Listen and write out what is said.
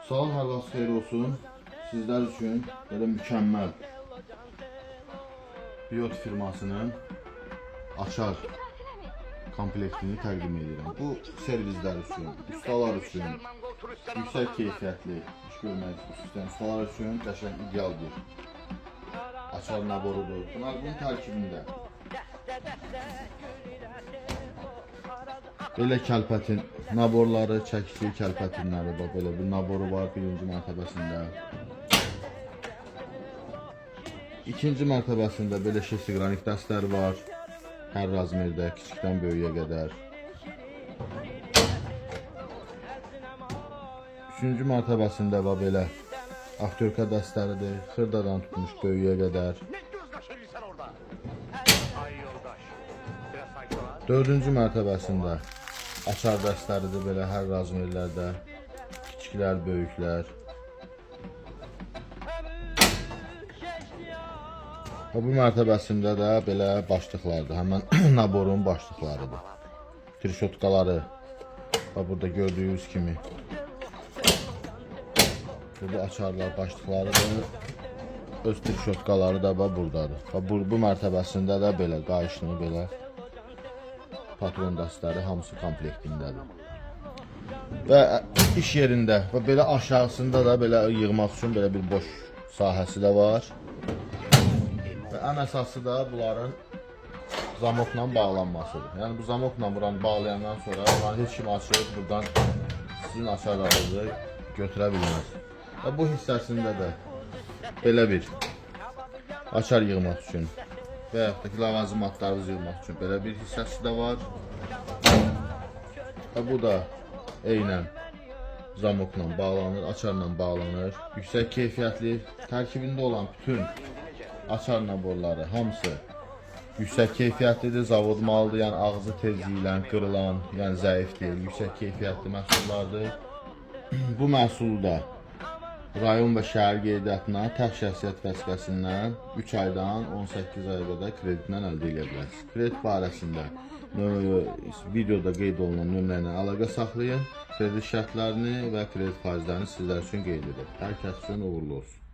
Sağ olun, hər vaxt xeyir olsun. Sizlər üçün belə mükəmməl Biot firmasının açar komplektini təqdim edirəm. Bu servislər üçün, ustalar üçün, yüksək keyfiyyətli iş görmək istəyən ustalar üçün qəşəng ideal bir açar naborudur. Bunun tərkibində belə kəlpətin naborları, çəkikli kəlpətinləri, belə bir naboru var birinci mərtəbəsində. İkinci mərtəbəsində belə şesiqranik dəstləri var. Hər razmerdə, kiçikdən böyüyə qədər. Üçüncü mərtəbəsində belə aktörka dəstəridir. Xırdadan tutmuş böyüyə qədər. Dördüncü mərtəbəsində açar dəstəridir, belə hər razmerlərdə, kiçiklər, böyüklər. Bu mərtəbəsində də belə başlıqlardır, həmən naborun başlıqlarıdır. Trişotkaları, burada gördüyünüz kimi. Burada açarlar, başlıqlarıdır. Öz trişotkaları da buradadır. Bu mərtəbəsində də belə qayışını, belə patron dəstəri hamısı komplektindədir. Və iş yerində və belə aşağısında da belə yığmaq üçün belə bir boş sahəsi də var. Və ən əsası da bunların zamokla bağlanmasıdır. Yəni bu zamokla buranı bağlayandan sonra bunları heç kim açıb buradan sizin açarlarınızı götürə bilməz. Və bu hissəsində də belə bir açar yığmaq üçün və yaxud da ki, lavazımatlarınızı yığmaq üçün belə bir hissəsi də var. Və bu da eynən zamokla bağlanır, açarla bağlanır. Yüksək keyfiyyətli, tərkibində olan bütün açar naborları hamısı yüksək keyfiyyətlidir, zavod malıdır, yəni ağzı tez yeyilən, qırılan, yəni zəif deyil, yüksək keyfiyyətli məhsullardır. Bu məhsulu da rayon və şəhər qeydiyyatına tək şəxsiyyət vəsiqəsindən 3 aydan 18 aya qədər kreditlə əldə edə bilərsiniz. Kredit barəsində videoda qeyd olunan nömrə ilə əlaqə saxlayın. Kredit şərtlərini və kredit faizlərini sizlər üçün qeyd edir. Hər kəs üçün uğurlu olsun.